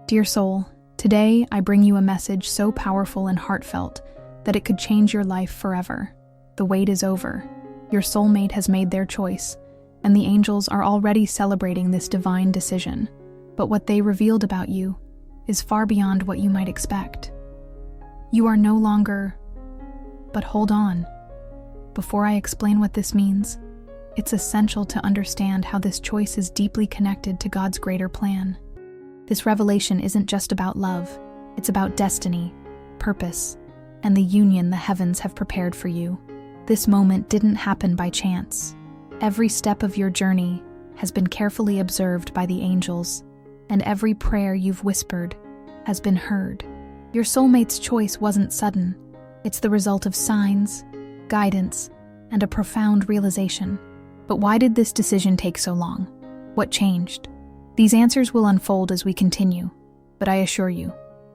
Dear soul, today I bring you a message so powerful and heartfelt that it could change your life forever. The wait is over. Your soulmate has made their choice, and the angels are already celebrating this divine decision. But what they revealed about you is far beyond what you might expect. You are no longer... But hold on. Before I explain what this means, it's essential to understand how this choice is deeply connected to God's greater plan. This revelation isn't just about love, it's about destiny, purpose, and the union the heavens have prepared for you. This moment didn't happen by chance. Every step of your journey has been carefully observed by the angels, and every prayer you've whispered has been heard. Your soulmate's choice wasn't sudden. It's the result of signs, guidance, and a profound realization. But why did this decision take so long? What changed? These answers will unfold as we continue, but I assure you,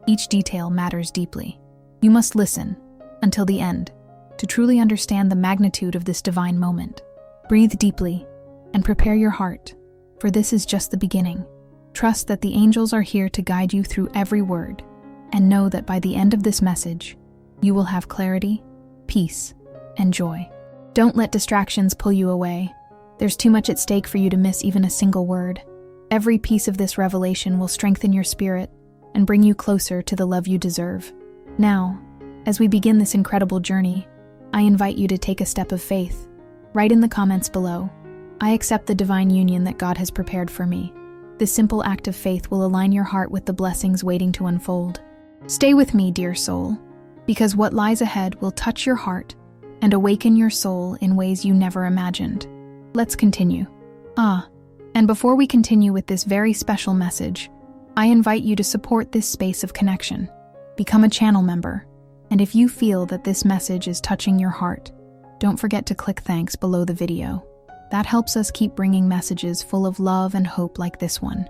each detail matters deeply. You must listen until the end to truly understand the magnitude of this divine moment. Breathe deeply and prepare your heart, for this is just the beginning. Trust that the angels are here to guide you through every word, and know that by the end of this message, you will have clarity, peace, and joy. Don't let distractions pull you away. There's too much at stake for you to miss even a single word. Every piece of this revelation will strengthen your spirit and bring you closer to the love you deserve. Now, as we begin this incredible journey, I invite you to take a step of faith. Write in the comments below, "I accept the divine union that God has prepared for me." This simple act of faith will align your heart with the blessings waiting to unfold. Stay with me, dear soul, because what lies ahead will touch your heart and awaken your soul in ways you never imagined. Let's continue. And before we continue with this very special message, I invite you to support this space of connection. Become a channel member, and if you feel that this message is touching your heart, don't forget to click thanks below the video. That helps us keep bringing messages full of love and hope like this one.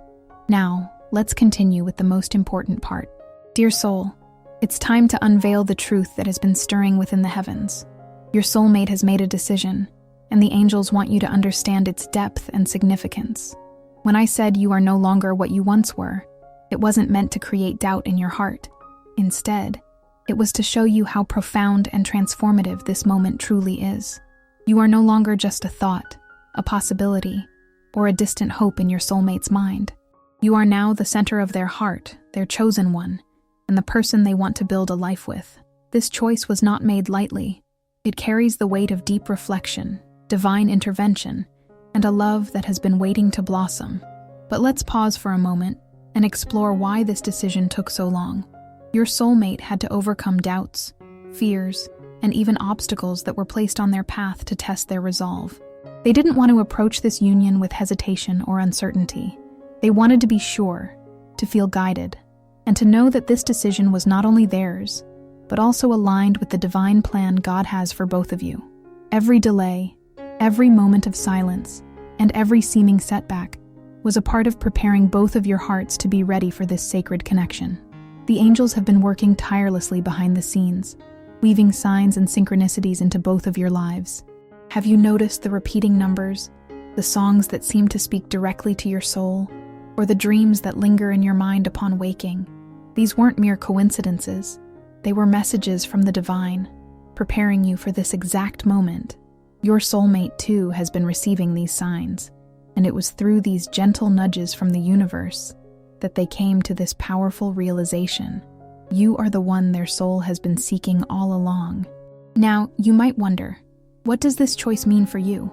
Now, let's continue with the most important part. Dear soul, it's time to unveil the truth that has been stirring within the heavens. Your soulmate has made a decision, and the angels want you to understand its depth and significance. When I said you are no longer what you once were, it wasn't meant to create doubt in your heart. Instead, it was to show you how profound and transformative this moment truly is. You are no longer just a thought, a possibility, or a distant hope in your soulmate's mind. You are now the center of their heart, their chosen one, and the person they want to build a life with. This choice was not made lightly. It carries the weight of deep reflection, divine intervention, and a love that has been waiting to blossom. But let's pause for a moment and explore why this decision took so long. Your soulmate had to overcome doubts, fears, and even obstacles that were placed on their path to test their resolve. They didn't want to approach this union with hesitation or uncertainty. They wanted to be sure, to feel guided, and to know that this decision was not only theirs, but also aligned with the divine plan God has for both of you. Every delay, every moment of silence, and every seeming setback was a part of preparing both of your hearts to be ready for this sacred connection. The angels have been working tirelessly behind the scenes, weaving signs and synchronicities into both of your lives. Have you noticed the repeating numbers, the songs that seem to speak directly to your soul, or the dreams that linger in your mind upon waking? These weren't mere coincidences. They were messages from the divine, preparing you for this exact moment. Your soulmate, too, has been receiving these signs, and it was through these gentle nudges from the universe that they came to this powerful realization. You are the one their soul has been seeking all along. Now, you might wonder, what does this choice mean for you?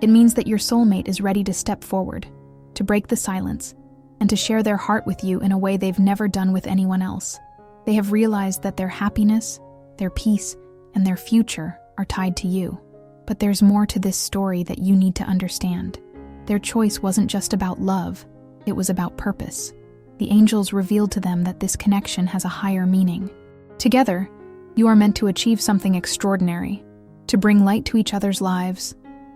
It means that your soulmate is ready to step forward, to break the silence, and to share their heart with you in a way they've never done with anyone else. They have realized that their happiness, their peace, and their future are tied to you. But there's more to this story that you need to understand. Their choice wasn't just about love, it was about purpose. The angels revealed to them that this connection has a higher meaning. Together, you are meant to achieve something extraordinary, to bring light to each other's lives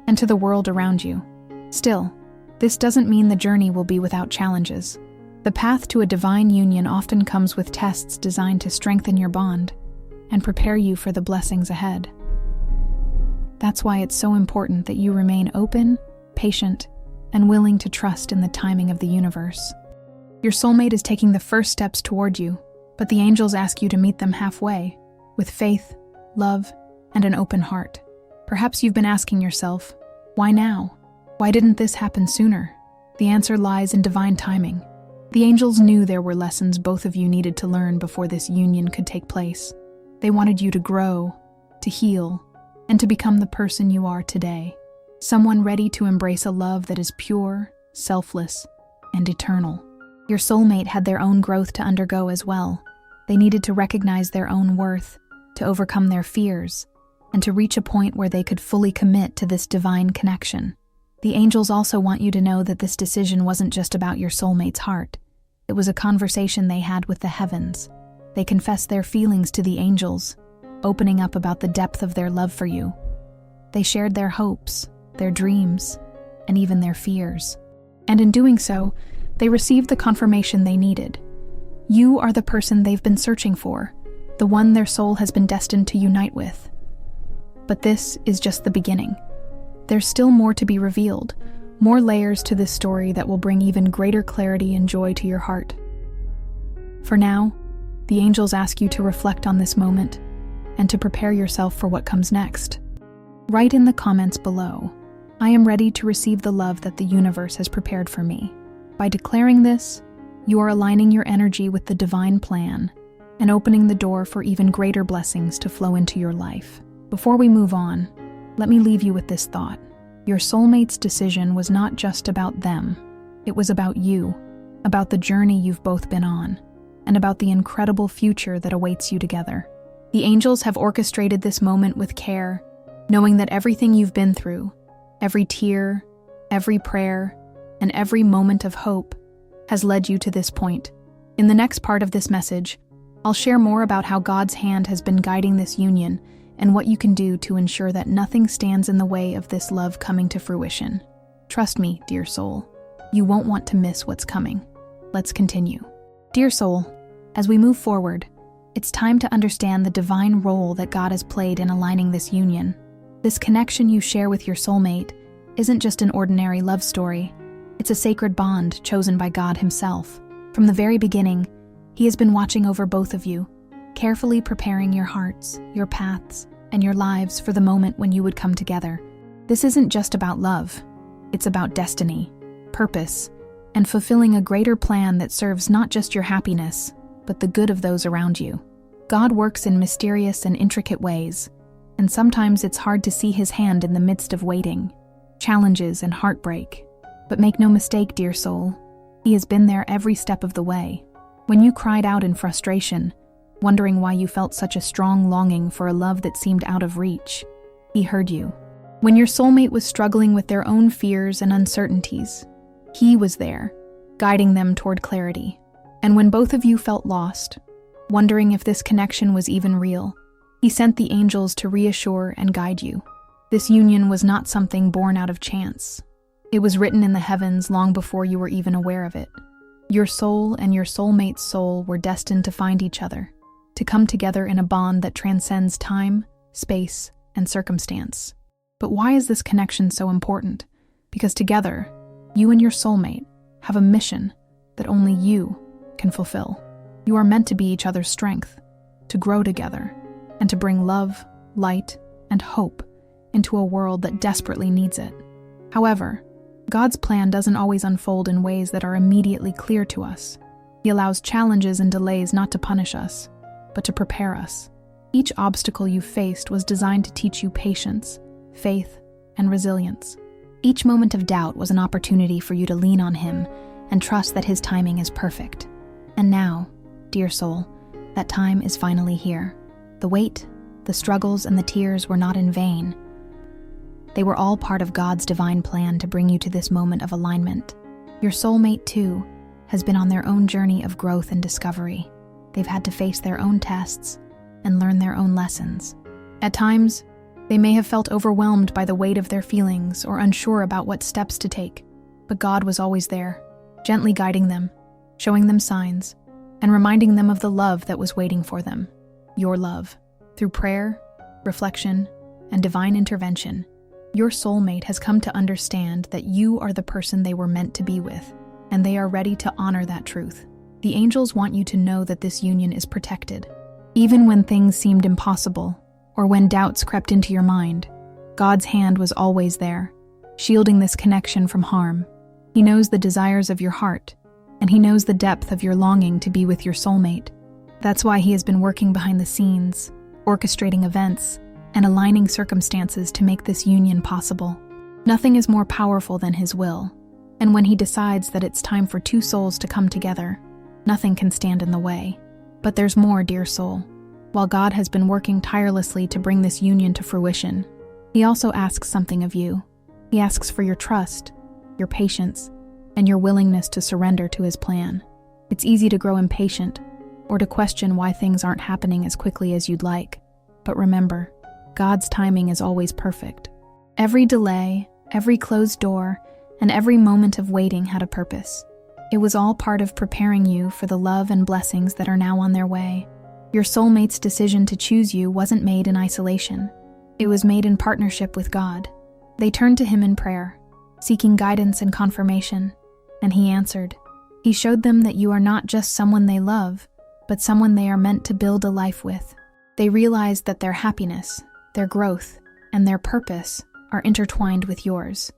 and to the world around you. Still, this doesn't mean the journey will be without challenges. The path to a divine union often comes with tests designed to strengthen your bond and prepare you for the blessings ahead. That's why it's so important that you remain open, patient, and willing to trust in the timing of the universe. Your soulmate is taking the first steps toward you, but the angels ask you to meet them halfway, with faith, love, and an open heart. Perhaps you've been asking yourself, why now? Why didn't this happen sooner? The answer lies in divine timing. The angels knew there were lessons both of you needed to learn before this union could take place. They wanted you to grow, to heal, and to become the person you are today. Someone ready to embrace a love that is pure, selfless, and eternal. Your soulmate had their own growth to undergo as well. They needed to recognize their own worth, to overcome their fears, and to reach a point where they could fully commit to this divine connection. The angels also want you to know that this decision wasn't just about your soulmate's heart. It was a conversation they had with the heavens. They confessed their feelings to the angels, opening up about the depth of their love for you. They shared their hopes, their dreams, and even their fears. And in doing so, they received the confirmation they needed. You are the person they've been searching for, the one their soul has been destined to unite with. But this is just the beginning. There's still more to be revealed, more layers to this story that will bring even greater clarity and joy to your heart. For now, the angels ask you to reflect on this moment and to prepare yourself for what comes next. Write in the comments below, I am ready to receive the love that the universe has prepared for me. By declaring this, you are aligning your energy with the divine plan and opening the door for even greater blessings to flow into your life. Before we move on, let me leave you with this thought. Your soulmate's decision was not just about them. It was about you, about the journey you've both been on, and about the incredible future that awaits you together. The angels have orchestrated this moment with care, knowing that everything you've been through, every tear, every prayer, and every moment of hope has led you to this point. In the next part of this message, I'll share more about how God's hand has been guiding this union and what you can do to ensure that nothing stands in the way of this love coming to fruition. Trust me, dear soul, you won't want to miss what's coming. Let's continue. Dear soul, as we move forward, it's time to understand the divine role that God has played in aligning this union. This connection you share with your soulmate isn't just an ordinary love story. It's a sacred bond chosen by God Himself. From the very beginning, He has been watching over both of you, carefully preparing your hearts, your paths, and your lives for the moment when you would come together. This isn't just about love. It's about destiny, purpose, and fulfilling a greater plan that serves not just your happiness, but the good of those around you. God works in mysterious and intricate ways, and sometimes it's hard to see His hand in the midst of waiting, challenges, and heartbreak. But make no mistake, dear soul, He has been there every step of the way. When you cried out in frustration, wondering why you felt such a strong longing for a love that seemed out of reach, He heard you. When your soulmate was struggling with their own fears and uncertainties, He was there, guiding them toward clarity. And when both of you felt lost, wondering if this connection was even real, He sent the angels to reassure and guide you. This union was not something born out of chance. It was written in the heavens long before you were even aware of it. Your soul and your soulmate's soul were destined to find each other, to come together in a bond that transcends time, space, and circumstance. But why is this connection so important? Because together, you and your soulmate have a mission that only you can fulfill. You are meant to be each other's strength, to grow together, and to bring love, light, and hope into a world that desperately needs it. However, God's plan doesn't always unfold in ways that are immediately clear to us. He allows challenges and delays not to punish us, but to prepare us. Each obstacle you faced was designed to teach you patience, faith, and resilience. Each moment of doubt was an opportunity for you to lean on Him and trust that His timing is perfect. And now, dear soul, that time is finally here. The wait, the struggles, and the tears were not in vain. They were all part of God's divine plan to bring you to this moment of alignment. Your soulmate, too, has been on their own journey of growth and discovery. They've had to face their own tests and learn their own lessons. At times, they may have felt overwhelmed by the weight of their feelings or unsure about what steps to take, but God was always there, gently guiding them, showing them signs, and reminding them of the love that was waiting for them, your love. Through prayer, reflection, and divine intervention, your soulmate has come to understand that you are the person they were meant to be with. and they are ready to honor that truth. The angels want you to know that this union is protected. Even when things seemed impossible, or when doubts crept into your mind, God's hand was always there, shielding this connection from harm. He knows the desires of your heart, and He knows the depth of your longing to be with your soulmate. That's why He has been working behind the scenes, orchestrating events, and aligning circumstances to make this union possible. Nothing is more powerful than His will, and when He decides that it's time for two souls to come together, nothing can stand in the way. But there's more, dear soul. While God has been working tirelessly to bring this union to fruition, He also asks something of you. He asks for your trust, your patience, and your willingness to surrender to His plan. It's easy to grow impatient, or to question why things aren't happening as quickly as you'd like. But remember, God's timing is always perfect. Every delay, every closed door, and every moment of waiting had a purpose. It was all part of preparing you for the love and blessings that are now on their way. Your soulmate's decision to choose you wasn't made in isolation. It was made in partnership with God. They turned to Him in prayer, seeking guidance and confirmation, and He answered. He showed them that you are not just someone they love, but someone they are meant to build a life with. They realized that their happiness, their growth, and their purpose are intertwined with yours.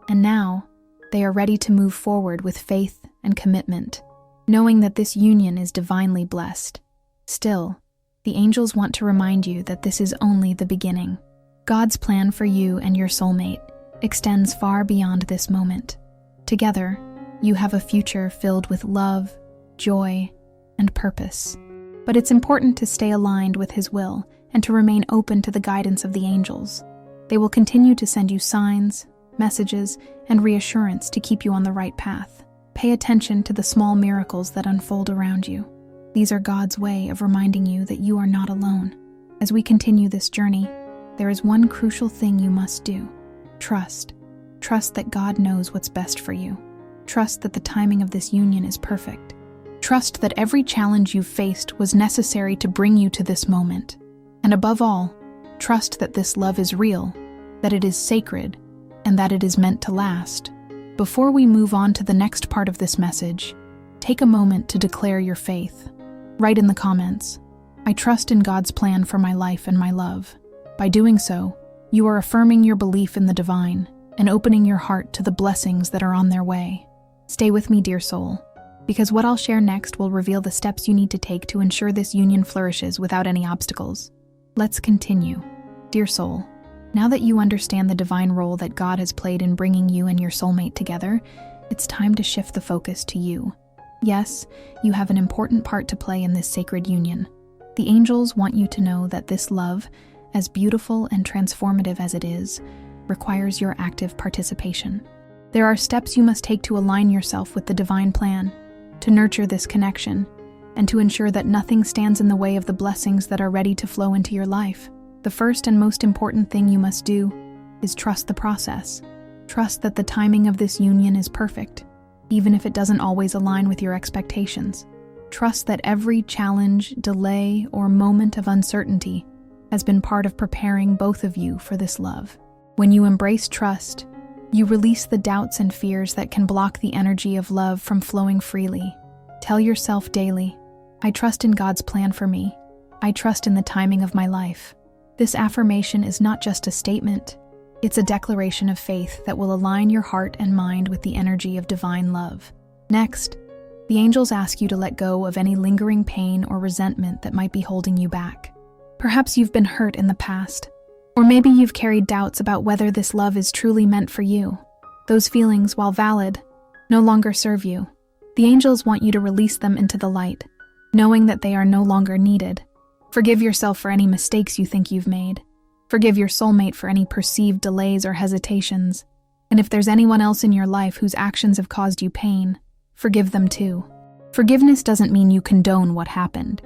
And now, they are ready to move forward with faith and commitment, knowing that this union is divinely blessed. Still, the angels want to remind you that this is only the beginning. God's plan for you and your soulmate extends far beyond this moment. Together, you have a future filled with love, joy, and purpose. But it's important to stay aligned with His will and to remain open to the guidance of the angels. They will continue to send you signs, messages, and reassurance to keep you on the right path. Pay attention to the small miracles that unfold around you. These are God's way of reminding you that you are not alone. As we continue this journey, there is one crucial thing you must do. Trust. Trust that God knows what's best for you. Trust that the timing of this union is perfect. Trust that every challenge you've faced was necessary to bring you to this moment. And above all, trust that this love is real, that it is sacred, and that it is meant to last. Before we move on to the next part of this message, take a moment to declare your faith. Write in the comments, "I trust in God's plan for my life and my love." By doing so, you are affirming your belief in the divine and opening your heart to the blessings that are on their way. Stay with me, dear soul, because what I'll share next will reveal the steps you need to take to ensure this union flourishes without any obstacles. Let's continue. Dear soul, now that you understand the divine role that God has played in bringing you and your soulmate together, it's time to shift the focus to you. Yes, you have an important part to play in this sacred union. The angels want you to know that this love, as beautiful and transformative as it is, requires your active participation. There are steps you must take to align yourself with the divine plan, to nurture this connection, and to ensure that nothing stands in the way of the blessings that are ready to flow into your life. The first and most important thing you must do is trust the process. Trust that the timing of this union is perfect, even if it doesn't always align with your expectations. Trust that every challenge, delay, or moment of uncertainty has been part of preparing both of you for this love. When you embrace trust, you release the doubts and fears that can block the energy of love from flowing freely. Tell yourself daily, "I trust in God's plan for me. I trust in the timing of my life." This affirmation is not just a statement, it's a declaration of faith that will align your heart and mind with the energy of divine love. Next, the angels ask you to let go of any lingering pain or resentment that might be holding you back. Perhaps you've been hurt in the past, or maybe you've carried doubts about whether this love is truly meant for you. Those feelings, while valid, no longer serve you. The angels want you to release them into the light, knowing that they are no longer needed. Forgive yourself for any mistakes you think you've made. Forgive your soulmate for any perceived delays or hesitations. And if there's anyone else in your life whose actions have caused you pain, forgive them too. Forgiveness doesn't mean you condone what happened.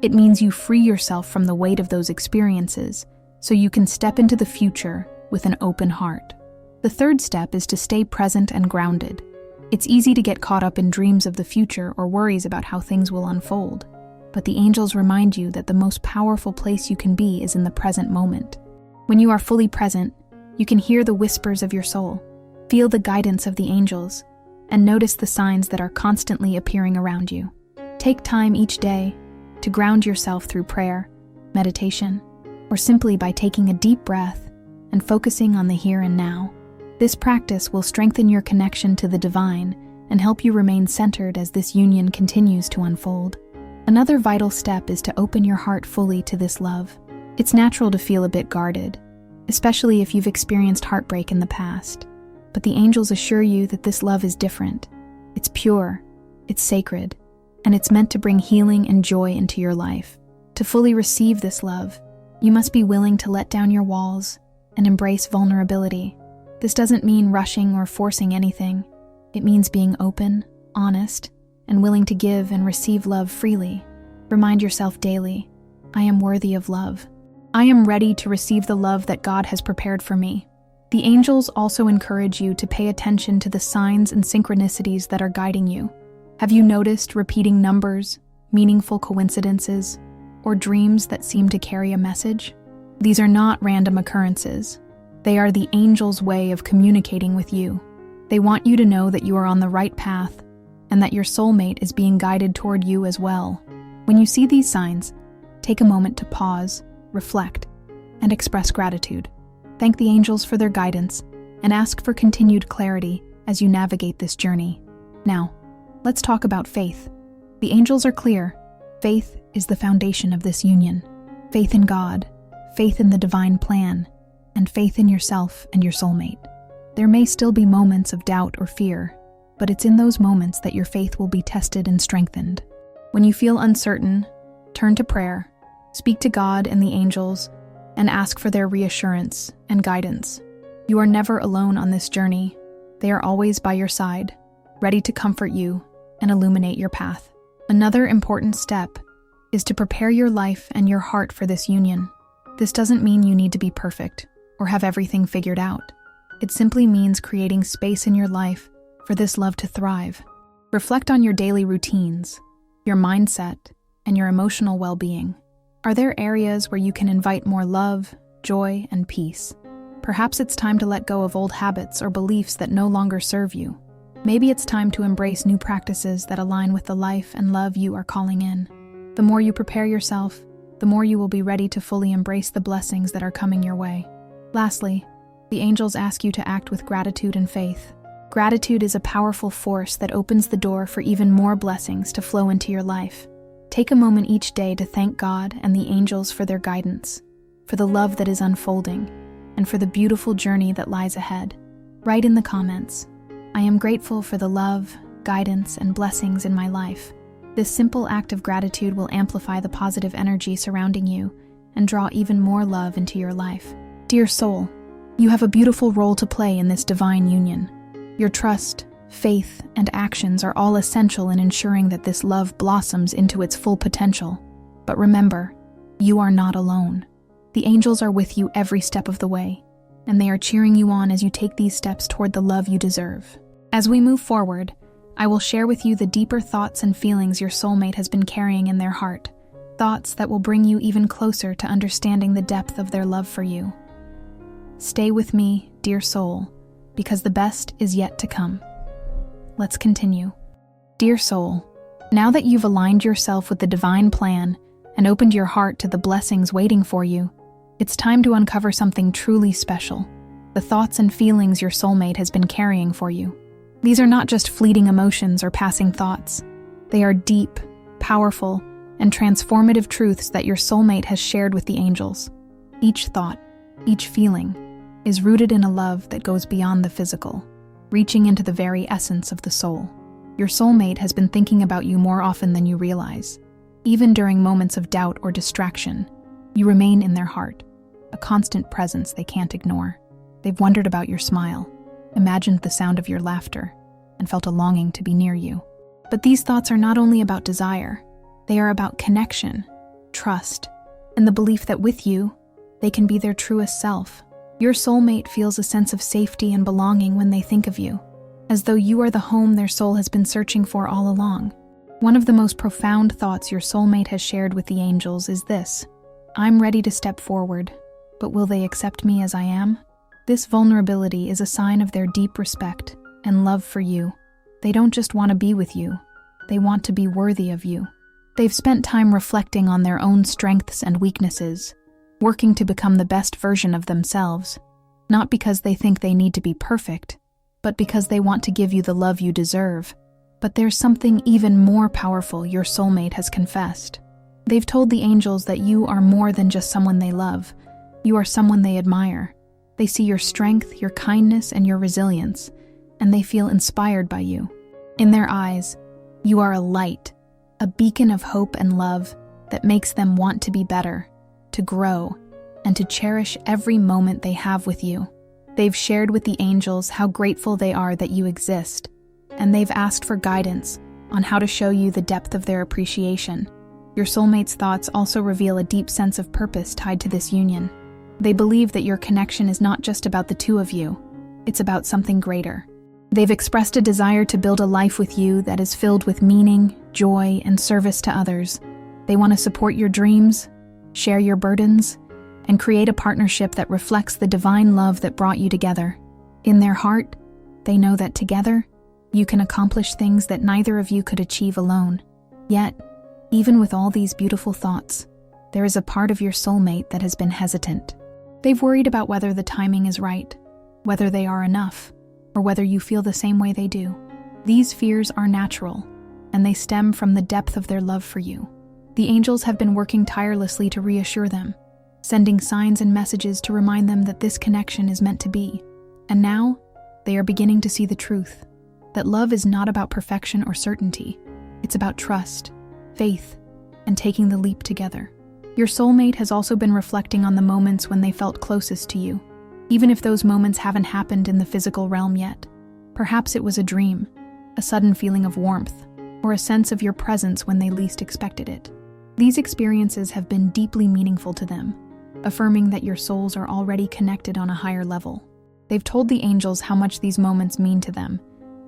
It means you free yourself from the weight of those experiences so you can step into the future with an open heart. The third step is to stay present and grounded. It's easy to get caught up in dreams of the future or worries about how things will unfold. But the angels remind you that the most powerful place you can be is in the present moment. When you are fully present, you can hear the whispers of your soul, feel the guidance of the angels, and notice the signs that are constantly appearing around you. Take time each day to ground yourself through prayer, meditation, or simply by taking a deep breath and focusing on the here and now. This practice will strengthen your connection to the divine and help you remain centered as this union continues to unfold. Another vital step is to open your heart fully to this love. It's natural to feel a bit guarded, especially if you've experienced heartbreak in the past. But the angels assure you that this love is different. It's pure, it's sacred, and it's meant to bring healing and joy into your life. To fully receive this love, you must be willing to let down your walls and embrace vulnerability. This doesn't mean rushing or forcing anything. It means being open, honest, and willing to give and receive love freely. Remind yourself daily, I am worthy of love. I am ready to receive the love that God has prepared for me. The angels also encourage you to pay attention to the signs and synchronicities that are guiding you. Have you noticed repeating numbers, meaningful coincidences, or dreams that seem to carry a message? These are not random occurrences. They are the angels' way of communicating with you. They want you to know that you are on the right path and that your soulmate is being guided toward you as well. When you see these signs, take a moment to pause, reflect, and express gratitude. Thank the angels for their guidance and ask for continued clarity as you navigate this journey. Now, let's talk about faith. The angels are clear. Faith is the foundation of this union. Faith in God, faith in the divine plan, and faith in yourself and your soulmate. There may still be moments of doubt or fear, but it's in those moments that your faith will be tested and strengthened. When you feel uncertain, turn to prayer, speak to God and the angels, and ask for their reassurance and guidance. You are never alone on this journey. They are always by your side, ready to comfort you and illuminate your path. Another important step is to prepare your life and your heart for this union. This doesn't mean you need to be perfect or have everything figured out. It simply means creating space in your life for this love to thrive. Reflect on your daily routines, your mindset, and your emotional well-being. Are there areas where you can invite more love, joy, and peace? Perhaps it's time to let go of old habits or beliefs that no longer serve you. Maybe it's time to embrace new practices that align with the life and love you are calling in. The more you prepare yourself, the more you will be ready to fully embrace the blessings that are coming your way. Lastly, the angels ask you to act with gratitude and faith. Gratitude is a powerful force that opens the door for even more blessings to flow into your life. Take a moment each day to thank God and the angels for their guidance, for the love that is unfolding, and for the beautiful journey that lies ahead. Write in the comments, I am grateful for the love, guidance, and blessings in my life. This simple act of gratitude will amplify the positive energy surrounding you and draw even more love into your life. Dear soul, you have a beautiful role to play in this divine union. Your trust, faith, and actions are all essential in ensuring that this love blossoms into its full potential. But remember, you are not alone. The angels are with you every step of the way, and they are cheering you on as you take these steps toward the love you deserve. As we move forward, I will share with you the deeper thoughts and feelings your soulmate has been carrying in their heart, thoughts that will bring you even closer to understanding the depth of their love for you. Stay with me, dear soul, because the best is yet to come. Let's continue. Dear soul, now that you've aligned yourself with the divine plan and opened your heart to the blessings waiting for you, it's time to uncover something truly special, the thoughts and feelings your soulmate has been carrying for you. These are not just fleeting emotions or passing thoughts. They are deep, powerful, and transformative truths that your soulmate has shared with the angels. Each thought, each feeling, is rooted in a love that goes beyond the physical, reaching into the very essence of the soul. Your soulmate has been thinking about you more often than you realize. Even during moments of doubt or distraction, you remain in their heart, a constant presence they can't ignore. They've wondered about your smile, imagined the sound of your laughter, and felt a longing to be near you. But these thoughts are not only about desire, they are about connection, trust, and the belief that with you, they can be their truest self. Your soulmate feels a sense of safety and belonging when they think of you, as though you are the home their soul has been searching for all along. One of the most profound thoughts your soulmate has shared with the angels is this: I'm ready to step forward, but will they accept me as I am? This vulnerability is a sign of their deep respect and love for you. They don't just want to be with you, they want to be worthy of you. They've spent time reflecting on their own strengths and weaknesses, working to become the best version of themselves, not because they think they need to be perfect, but because they want to give you the love you deserve. But there's something even more powerful your soulmate has confessed. They've told the angels that you are more than just someone they love. You are someone they admire. They see your strength, your kindness, and your resilience, and they feel inspired by you. In their eyes, you are a light, a beacon of hope and love that makes them want to be better, to grow, and to cherish every moment they have with you. They've shared with the angels how grateful they are that you exist, and they've asked for guidance on how to show you the depth of their appreciation. Your soulmate's thoughts also reveal a deep sense of purpose tied to this union. They believe that your connection is not just about the two of you, it's about something greater. They've expressed a desire to build a life with you that is filled with meaning, joy, and service to others. They want to support your dreams, share your burdens, and create a partnership that reflects the divine love that brought you together. In their heart, they know that together, you can accomplish things that neither of you could achieve alone. Yet, even with all these beautiful thoughts, there is a part of your soulmate that has been hesitant. They've worried about whether the timing is right, whether they are enough, or whether you feel the same way they do. These fears are natural, and they stem from the depth of their love for you. The angels have been working tirelessly to reassure them, sending signs and messages to remind them that this connection is meant to be. And now, they are beginning to see the truth, that love is not about perfection or certainty. It's about trust, faith, and taking the leap together. Your soulmate has also been reflecting on the moments when they felt closest to you, even if those moments haven't happened in the physical realm yet. Perhaps it was a dream, a sudden feeling of warmth, or a sense of your presence when they least expected it. These experiences have been deeply meaningful to them, affirming that your souls are already connected on a higher level. They've told the angels how much these moments mean to them,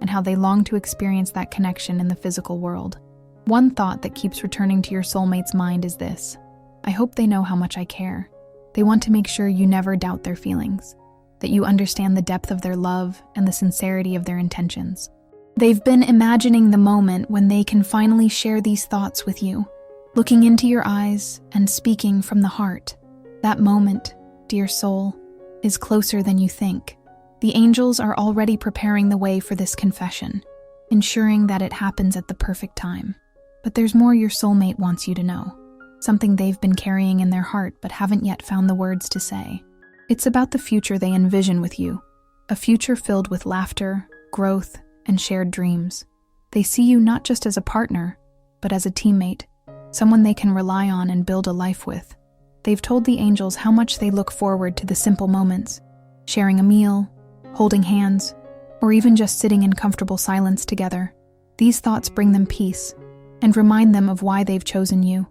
and how they long to experience that connection in the physical world. One thought that keeps returning to your soulmate's mind is this: I hope they know how much I care. They want to make sure you never doubt their feelings, that you understand the depth of their love and the sincerity of their intentions. They've been imagining the moment when they can finally share these thoughts with you, looking into your eyes and speaking from the heart. That moment, dear soul, is closer than you think. The angels are already preparing the way for this confession, ensuring that it happens at the perfect time. But there's more your soulmate wants you to know, something they've been carrying in their heart but haven't yet found the words to say. It's about the future they envision with you, a future filled with laughter, growth, and shared dreams. They see you not just as a partner, but as a teammate, someone they can rely on and build a life with. They've told the angels how much they look forward to the simple moments, sharing a meal, holding hands, or even just sitting in comfortable silence together. These thoughts bring them peace and remind them of why they've chosen you.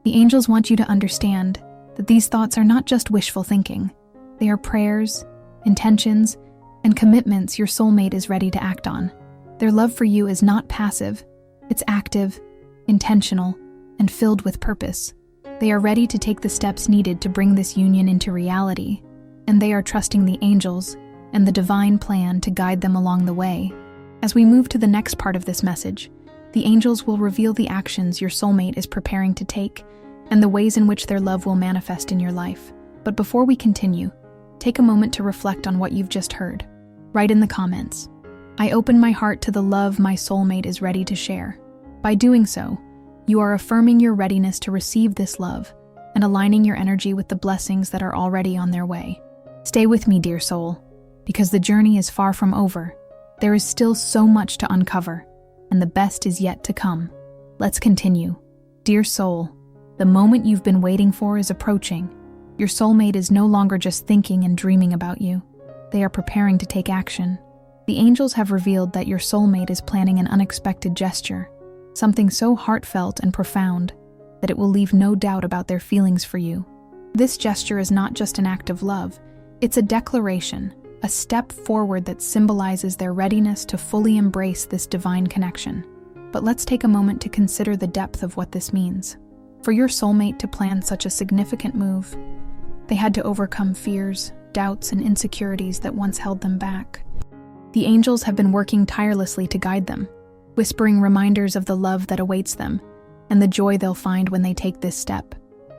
The angels want you to understand that these thoughts are not just wishful thinking. They are prayers, intentions, and commitments your soulmate is ready to act on. Their love for you is not passive. It's active, intentional, and filled with purpose. They are ready to take the steps needed to bring this union into reality, and they are trusting the angels and the divine plan to guide them along the way. As we move to the next part of this message, the angels will reveal the actions your soulmate is preparing to take and the ways in which their love will manifest in your life. But before we continue, take a moment to reflect on what you've just heard. Write in the comments, "I open my heart to the love my soulmate is ready to share." By doing so, you are affirming your readiness to receive this love and aligning your energy with the blessings that are already on their way. Stay with me, dear soul, because the journey is far from over. There is still so much to uncover, and the best is yet to come. Let's continue. Dear soul, the moment you've been waiting for is approaching. Your soulmate is no longer just thinking and dreaming about you. They are preparing to take action. The angels have revealed that your soulmate is planning an unexpected gesture, something so heartfelt and profound that it will leave no doubt about their feelings for you. This gesture is not just an act of love, it's a declaration, a step forward that symbolizes their readiness to fully embrace this divine connection. But let's take a moment to consider the depth of what this means. For your soulmate to plan such a significant move, they had to overcome fears, doubts, and insecurities that once held them back. The angels have been working tirelessly to guide them, whispering reminders of the love that awaits them and the joy they'll find when they take this step.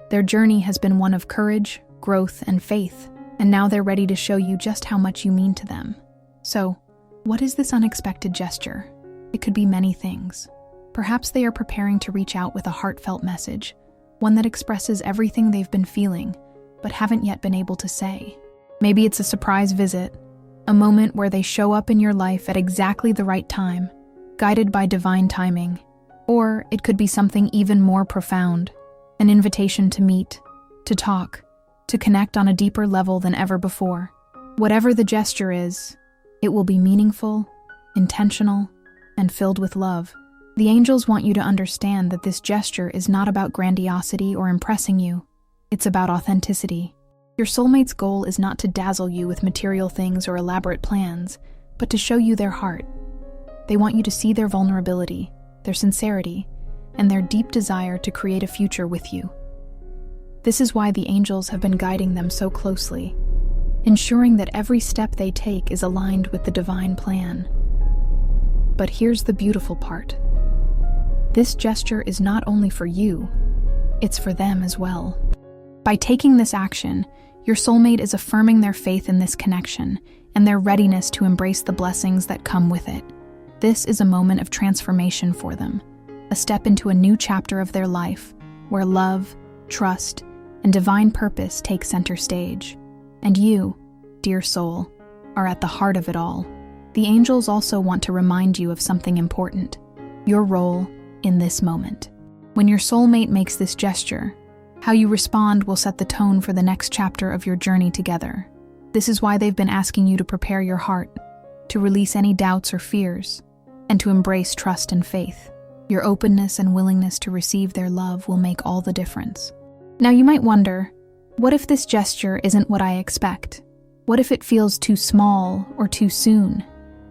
Their journey has been one of courage, growth, and faith, and now they're ready to show you just how much you mean to them. So, what is this unexpected gesture? It could be many things. Perhaps they are preparing to reach out with a heartfelt message, one that expresses everything they've been feeling, but haven't yet been able to say. Maybe it's a surprise visit, a moment where they show up in your life at exactly the right time, guided by divine timing. Or it could be something even more profound, an invitation to meet, to talk, to connect on a deeper level than ever before. Whatever the gesture is, it will be meaningful, intentional, and filled with love. The angels want you to understand that this gesture is not about grandiosity or impressing you. It's about authenticity. Your soulmate's goal is not to dazzle you with material things or elaborate plans, but to show you their heart. They want you to see their vulnerability, their sincerity, and their deep desire to create a future with you. This is why the angels have been guiding them so closely, ensuring that every step they take is aligned with the divine plan. But here's the beautiful part. This gesture is not only for you, it's for them as well. By taking this action, your soulmate is affirming their faith in this connection and their readiness to embrace the blessings that come with it. This is a moment of transformation for them, a step into a new chapter of their life, where love, trust, and divine purpose take center stage. And you, dear soul, are at the heart of it all. The angels also want to remind you of something important: your role in this moment. When your soulmate makes this gesture, how you respond will set the tone for the next chapter of your journey together. This is why they've been asking you to prepare your heart, to release any doubts or fears, and to embrace trust and faith. Your openness and willingness to receive their love will make all the difference. Now you might wonder, what if this gesture isn't what I expect? What if it feels too small or too soon?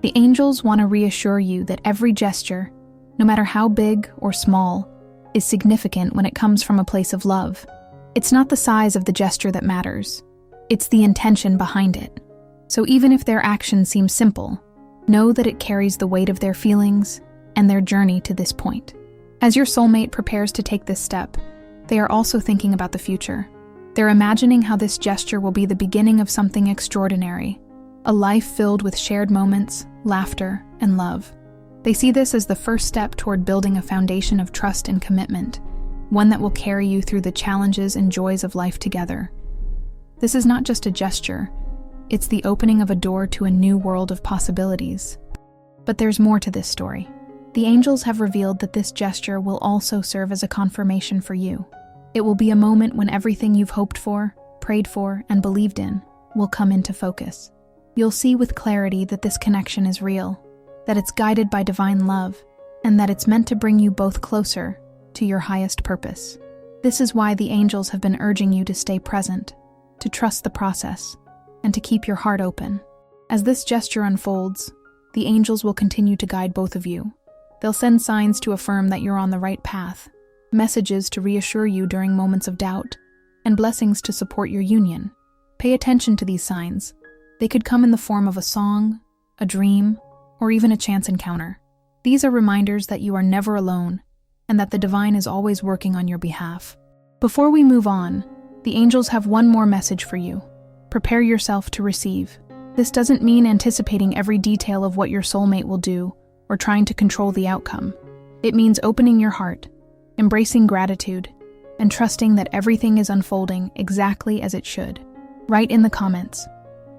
The angels want to reassure you that every gesture, no matter how big or small, is significant when it comes from a place of love. It's not the size of the gesture that matters. It's the intention behind it. So even if their action seems simple, know that it carries the weight of their feelings and their journey to this point. As your soulmate prepares to take this step, they are also thinking about the future. They're imagining how this gesture will be the beginning of something extraordinary, a life filled with shared moments, laughter, and love. They see this as the first step toward building a foundation of trust and commitment, one that will carry you through the challenges and joys of life together. This is not just a gesture, it's the opening of a door to a new world of possibilities. But there's more to this story. The angels have revealed that this gesture will also serve as a confirmation for you. It will be a moment when everything you've hoped for, prayed for, and believed in will come into focus. You'll see with clarity that this connection is real, that it's guided by divine love, and that it's meant to bring you both closer to your highest purpose. This is why the angels have been urging you to stay present, to trust the process, and to keep your heart open. As this gesture unfolds, the angels will continue to guide both of you. They'll send signs to affirm that you're on the right path, messages to reassure you during moments of doubt, and blessings to support your union. Pay attention to these signs. They could come in the form of a song, a dream, or even a chance encounter. These are reminders that you are never alone, and that the divine is always working on your behalf. Before we move on, the angels have one more message for you. Prepare yourself to receive. This doesn't mean anticipating every detail of what your soulmate will do or trying to control the outcome. It means opening your heart, embracing gratitude, and trusting that everything is unfolding exactly as it should. Write in the comments,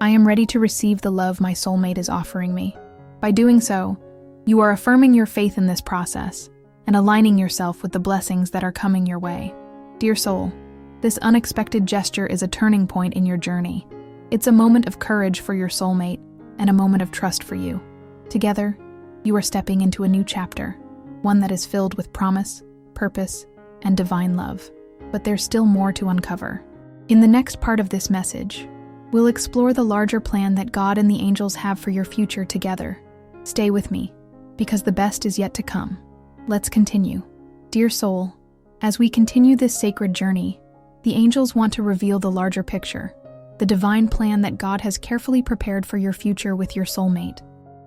"I am ready to receive the love my soulmate is offering me." By doing so, you are affirming your faith in this process and aligning yourself with the blessings that are coming your way. Dear soul, this unexpected gesture is a turning point in your journey. It's a moment of courage for your soulmate and a moment of trust for you. Together, you are stepping into a new chapter, one that is filled with promise, purpose, and divine love. But there's still more to uncover. In the next part of this message, we'll explore the larger plan that God and the angels have for your future together. Stay with me, because the best is yet to come. Let's continue. Dear soul, as we continue this sacred journey, the angels want to reveal the larger picture, the divine plan that God has carefully prepared for your future with your soulmate.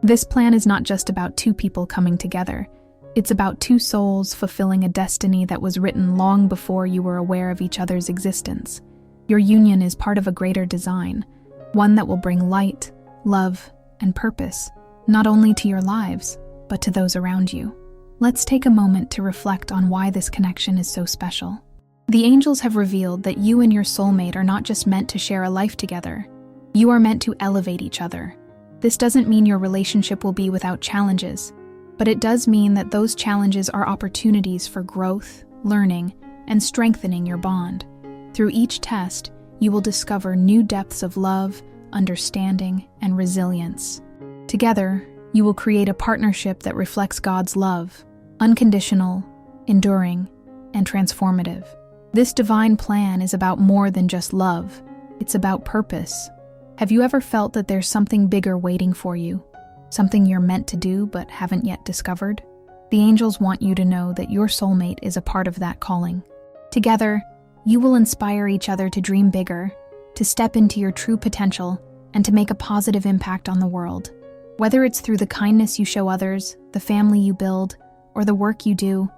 This plan is not just about two people coming together. It's about two souls fulfilling a destiny that was written long before you were aware of each other's existence. Your union is part of a greater design, one that will bring light, love, and purpose, not only to your lives, but to those around you. Let's take a moment to reflect on why this connection is so special. The angels have revealed that you and your soulmate are not just meant to share a life together. You are meant to elevate each other. This doesn't mean your relationship will be without challenges, but it does mean that those challenges are opportunities for growth, learning, and strengthening your bond. Through each test, you will discover new depths of love, understanding, and resilience. Together, you will create a partnership that reflects God's love, unconditional, enduring, and transformative. This divine plan is about more than just love. It's about purpose. Have you ever felt that there's something bigger waiting for you? Something you're meant to do but haven't yet discovered? The angels want you to know that your soulmate is a part of that calling. Together, you will inspire each other to dream bigger, to step into your true potential, and to make a positive impact on the world. Whether it's through the kindness you show others, the family you build, or the work you do,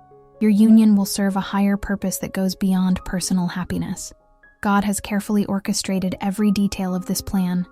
your union will serve a higher purpose that goes beyond personal happiness. God has carefully orchestrated every detail of this plan,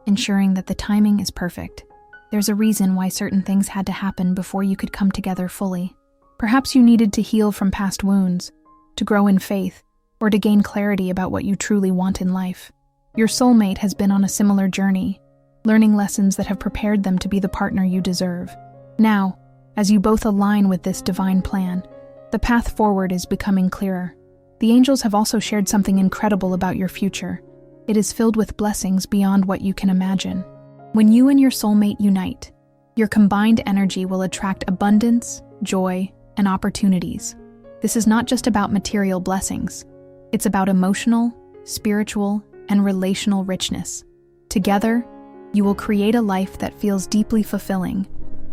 ensuring that the timing is perfect. There's a reason why certain things had to happen before you could come together fully. Perhaps you needed to heal from past wounds, to grow in faith, or to gain clarity about what you truly want in life. Your soulmate has been on a similar journey, learning lessons that have prepared them to be the partner you deserve. Now, as you both align with this divine plan, the path forward is becoming clearer. The angels have also shared something incredible about your future. It is filled with blessings beyond what you can imagine. When you and your soulmate unite, your combined energy will attract abundance, joy, and opportunities. This is not just about material blessings. It's about emotional, spiritual, and relational richness. Together, you will create a life that feels deeply fulfilling,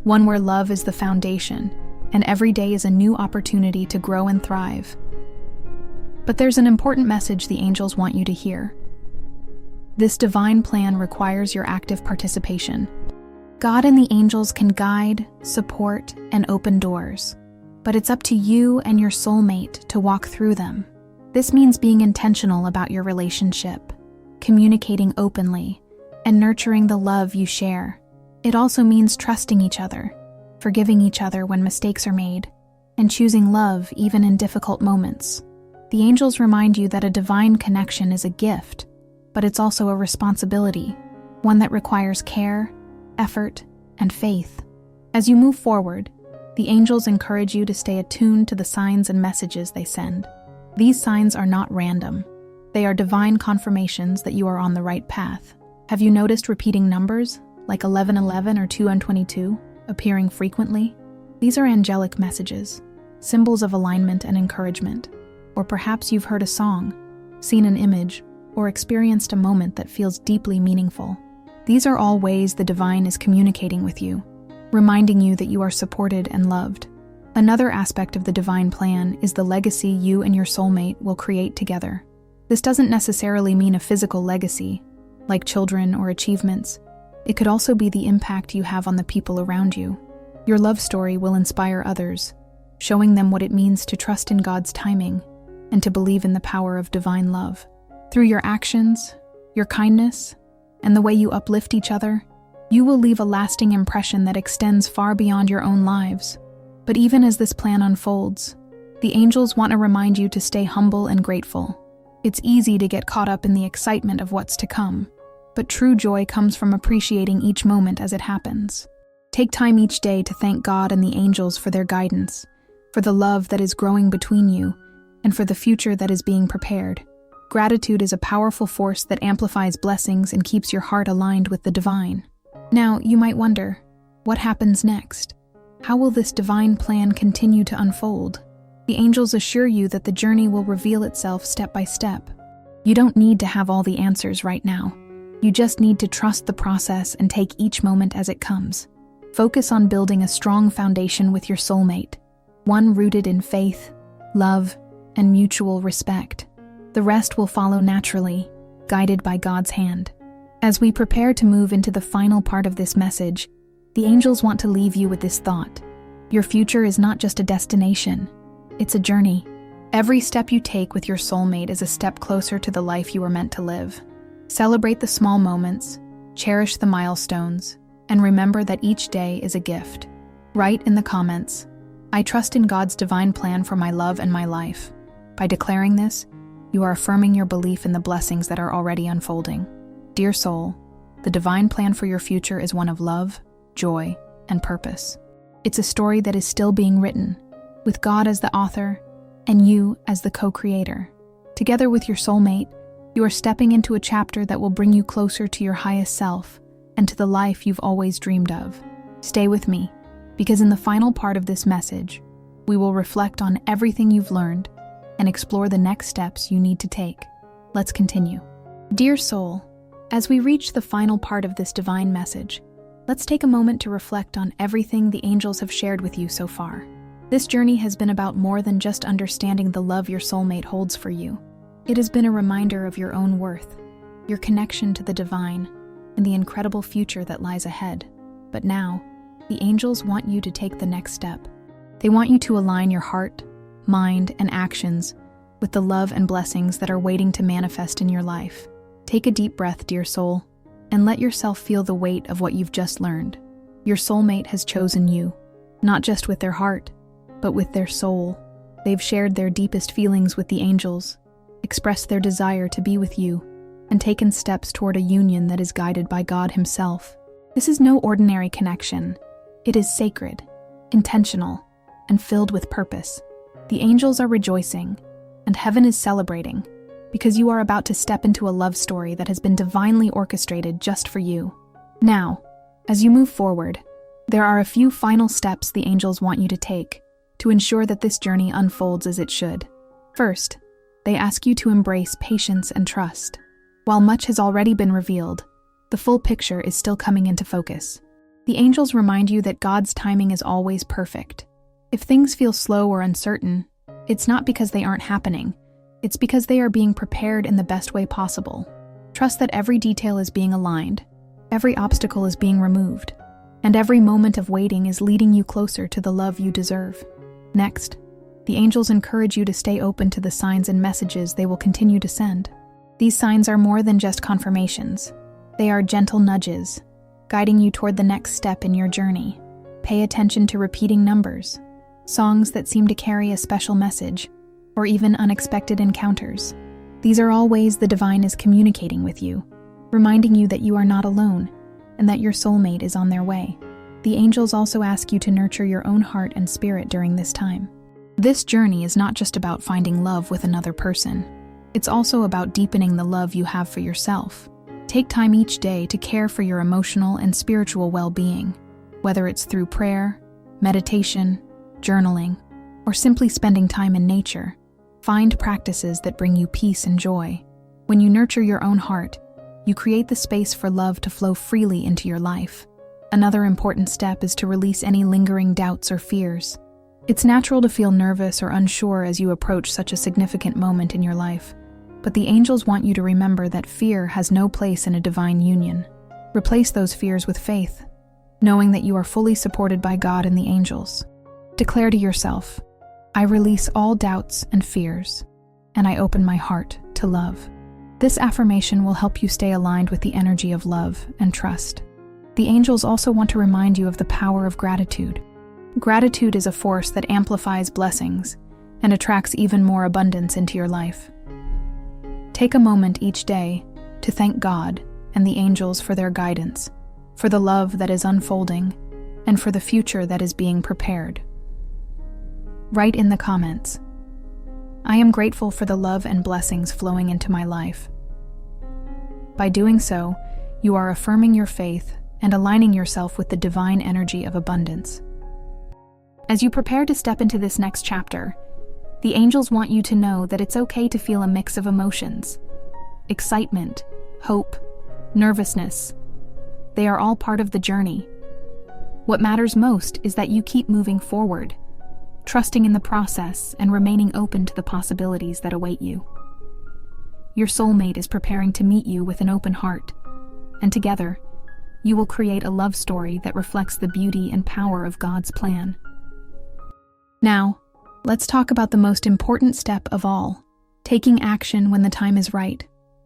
one where love is the foundation, and every day is a new opportunity to grow and thrive. But there's an important message the angels want you to hear. This divine plan requires your active participation. God and the angels can guide, support, and open doors, but it's up to you and your soulmate to walk through them. This means being intentional about your relationship, communicating openly, and nurturing the love you share. It also means trusting each other, forgiving each other when mistakes are made, and choosing love even in difficult moments. The angels remind you that a divine connection is a gift, but it's also a responsibility, one that requires care, effort, and faith. As you move forward, the angels encourage you to stay attuned to the signs and messages they send. These signs are not random. They are divine confirmations that you are on the right path. Have you noticed repeating numbers, like 1111 or 2122, appearing frequently? These are angelic messages, symbols of alignment and encouragement. Or perhaps you've heard a song, seen an image, or experienced a moment that feels deeply meaningful. These are all ways the divine is communicating with you, reminding you that you are supported and loved. Another aspect of the divine plan is the legacy you and your soulmate will create together. This doesn't necessarily mean a physical legacy, like children or achievements. It could also be the impact you have on the people around you. Your love story will inspire others, showing them what it means to trust in God's timing and to believe in the power of divine love. Through your actions, your kindness, and the way you uplift each other, you will leave a lasting impression that extends far beyond your own lives. But even as this plan unfolds, the angels want to remind you to stay humble and grateful. It's easy to get caught up in the excitement of what's to come, but true joy comes from appreciating each moment as it happens. Take time each day to thank God and the angels for their guidance, for the love that is growing between you, and for the future that is being prepared. Gratitude is a powerful force that amplifies blessings and keeps your heart aligned with the divine. Now, you might wonder, what happens next? How will this divine plan continue to unfold? The angels assure you that the journey will reveal itself step by step. You don't need to have all the answers right now. You just need to trust the process and take each moment as it comes. Focus on building a strong foundation with your soulmate, one rooted in faith, love, and mutual respect. The rest will follow naturally, guided by God's hand. As we prepare to move into the final part of this message, The angels want to leave you with this thought. Your future is not just a destination, it's a journey. Every step you take with your soulmate is a step closer to the life you were meant to live. Celebrate the small moments, cherish the milestones, and remember that each day is a gift. Write in the comments, "I trust in God's divine plan for my love and my life." By declaring this, you are affirming your belief in the blessings that are already unfolding. Dear soul, the divine plan for your future is one of love, joy, and purpose. It's a story that is still being written, with God as the author and you as the co-creator. Together with your soulmate, you are stepping into a chapter that will bring you closer to your highest self and to the life you've always dreamed of. Stay with me, because in the final part of this message, we will reflect on everything you've learned and explore the next steps you need to take. Let's continue. Dear soul, as we reach the final part of this divine message, let's take a moment to reflect on everything the angels have shared with you so far. This journey has been about more than just understanding the love your soulmate holds for you. It has been a reminder of your own worth, your connection to the divine, and the incredible future that lies ahead. But now, the angels want you to take the next step. They want you to align your heart, mind, and actions with the love and blessings that are waiting to manifest in your life. Take a deep breath, dear soul, and let yourself feel the weight of what you've just learned. Your soulmate has chosen you, not just with their heart, but with their soul. They've shared their deepest feelings with the angels, expressed their desire to be with you, and taken steps toward a union that is guided by God Himself. This is no ordinary connection. It is sacred, intentional, and filled with purpose. The angels are rejoicing, and heaven is celebrating, because you are about to step into a love story that has been divinely orchestrated just for you. Now, as you move forward, there are a few final steps the angels want you to take to ensure that this journey unfolds as it should. First, they ask you to embrace patience and trust. While much has already been revealed, the full picture is still coming into focus. The angels remind you that God's timing is always perfect. If things feel slow or uncertain, it's not because they aren't happening. It's because they are being prepared in the best way possible. Trust that every detail is being aligned, every obstacle is being removed, and every moment of waiting is leading you closer to the love you deserve. Next, the angels encourage you to stay open to the signs and messages they will continue to send. These signs are more than just confirmations. They are gentle nudges, guiding you toward the next step in your journey. Pay attention to repeating numbers, songs that seem to carry a special message, or even unexpected encounters. These are all ways the divine is communicating with you, reminding you that you are not alone and that your soulmate is on their way. The angels also ask you to nurture your own heart and spirit during this time. This journey is not just about finding love with another person. It's also about deepening the love you have for yourself. Take time each day to care for your emotional and spiritual well-being, whether it's through prayer, meditation, journaling, or simply spending time in nature. Find practices that bring you peace and joy. When you nurture your own heart, you create the space for love to flow freely into your life. Another important step is to release any lingering doubts or fears. It's natural to feel nervous or unsure as you approach such a significant moment in your life, but the angels want you to remember that fear has no place in a divine union. Replace those fears with faith, knowing that you are fully supported by God and the angels. Declare to yourself, "I release all doubts and fears, and I open my heart to love." This affirmation will help you stay aligned with the energy of love and trust. The angels also want to remind you of the power of gratitude. Gratitude is a force that amplifies blessings and attracts even more abundance into your life. Take a moment each day to thank God and the angels for their guidance, for the love that is unfolding, and for the future that is being prepared. Write in the comments, "I am grateful for the love and blessings flowing into my life." By doing so, you are affirming your faith and aligning yourself with the divine energy of abundance. As you prepare to step into this next chapter, the angels want you to know that it's okay to feel a mix of emotions: excitement, hope, nervousness. They are all part of the journey. What matters most is that you keep moving forward, trusting in the process and remaining open to the possibilities that await you. Your soulmate is preparing to meet you with an open heart, and together, you will create a love story that reflects the beauty and power of God's plan. Now, let's talk about the most important step of all, taking action when the time is right.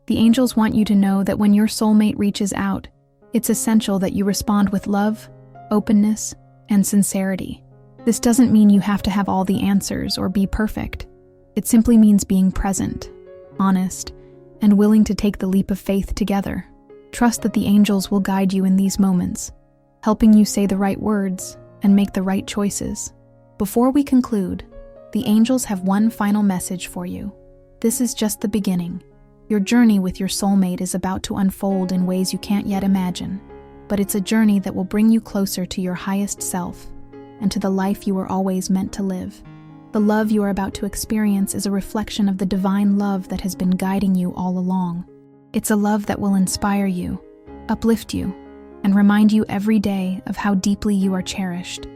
The angels want you to know that when your soulmate reaches out, it's essential that you respond with love, openness, and sincerity. This doesn't mean you have to have all the answers or be perfect. It simply means being present, honest, and willing to take the leap of faith together. Trust that the angels will guide you in these moments, helping you say the right words and make the right choices. Before we conclude, the angels have one final message for you. This is just the beginning. Your journey with your soulmate is about to unfold in ways you can't yet imagine, but it's a journey that will bring you closer to your highest self and to the life you were always meant to live. The love you are about to experience is a reflection of the divine love that has been guiding you all along. It's a love that will inspire you, uplift you, and remind you every day of how deeply you are cherished.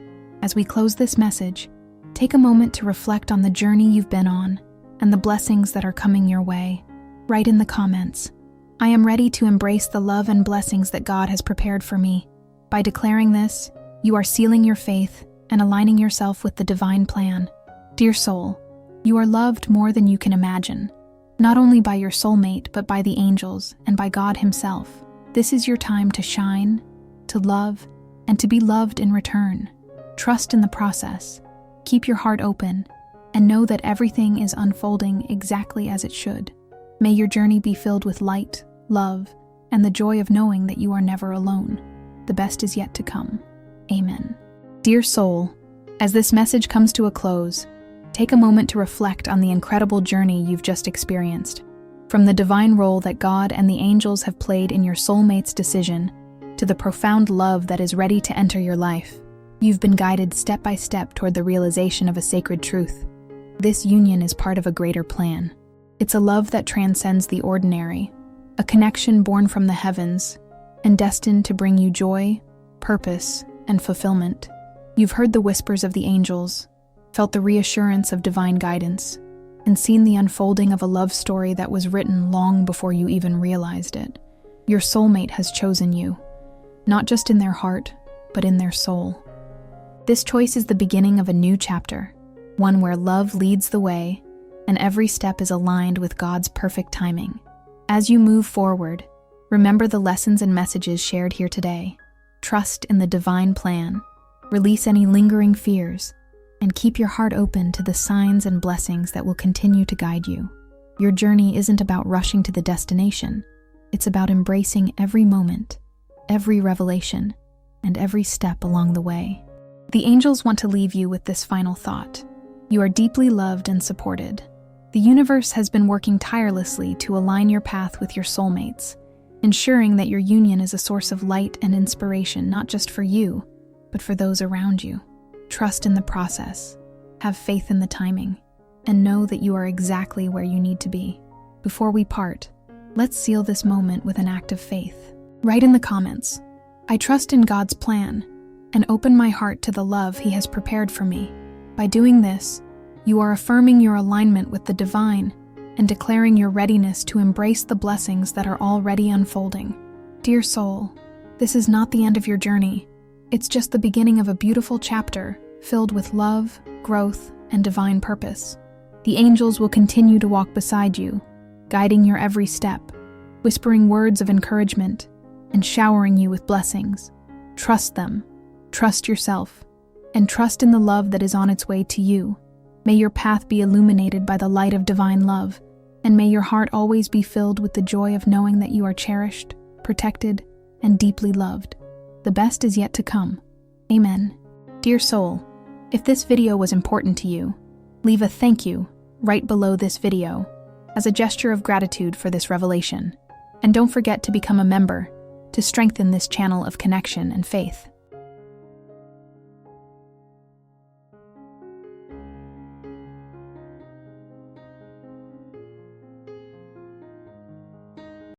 As we close this message, take a moment to reflect on the journey you've been on and the blessings that are coming your way. Write in the comments, "I am ready to embrace the love and blessings that God has prepared for me." By declaring this, you are sealing your faith and aligning yourself with the divine plan. Dear soul, you are loved more than you can imagine, not only by your soulmate, but by the angels and by God Himself. This is your time to shine, to love, and to be loved in return. Trust in the process, keep your heart open, and know that everything is unfolding exactly as it should. May your journey be filled with light, love, and the joy of knowing that you are never alone. The best is yet to come. Amen. Dear soul, as this message comes to a close, take a moment to reflect on the incredible journey you've just experienced. From the divine role that God and the angels have played in your soulmate's decision, to the profound love that is ready to enter your life, you've been guided step by step toward the realization of a sacred truth. This union is part of a greater plan. It's a love that transcends the ordinary, a connection born from the heavens, and destined to bring you joy, purpose, and fulfillment. You've heard the whispers of the angels, felt the reassurance of divine guidance, and seen the unfolding of a love story that was written long before you even realized it. Your soulmate has chosen you, not just in their heart, but in their soul. This choice is the beginning of a new chapter, one where love leads the way, and every step is aligned with God's perfect timing. As you move forward, remember the lessons and messages shared here today. Trust in the divine plan, release any lingering fears, and keep your heart open to the signs and blessings that will continue to guide you. Your journey isn't about rushing to the destination. It's about embracing every moment, every revelation, and every step along the way. The angels want to leave you with this final thought. You are deeply loved and supported. The universe has been working tirelessly to align your path with your soulmates, ensuring that your union is a source of light and inspiration not just for you, but for those around you. Trust in the process, have faith in the timing, and know that you are exactly where you need to be. Before we part, let's seal this moment with an act of faith. Write in the comments, "I trust in God's plan and open my heart to the love He has prepared for me." By doing this, you are affirming your alignment with the divine and declaring your readiness to embrace the blessings that are already unfolding. Dear soul, this is not the end of your journey. It's just the beginning of a beautiful chapter filled with love, growth, and divine purpose. The angels will continue to walk beside you, guiding your every step, whispering words of encouragement, and showering you with blessings. Trust them, trust yourself, and trust in the love that is on its way to you. May your path be illuminated by the light of divine love, and may your heart always be filled with the joy of knowing that you are cherished, protected, and deeply loved. The best is yet to come. Amen. Dear soul, if this video was important to you, leave a thank you right below this video as a gesture of gratitude for this revelation. And don't forget to become a member to strengthen this channel of connection and faith.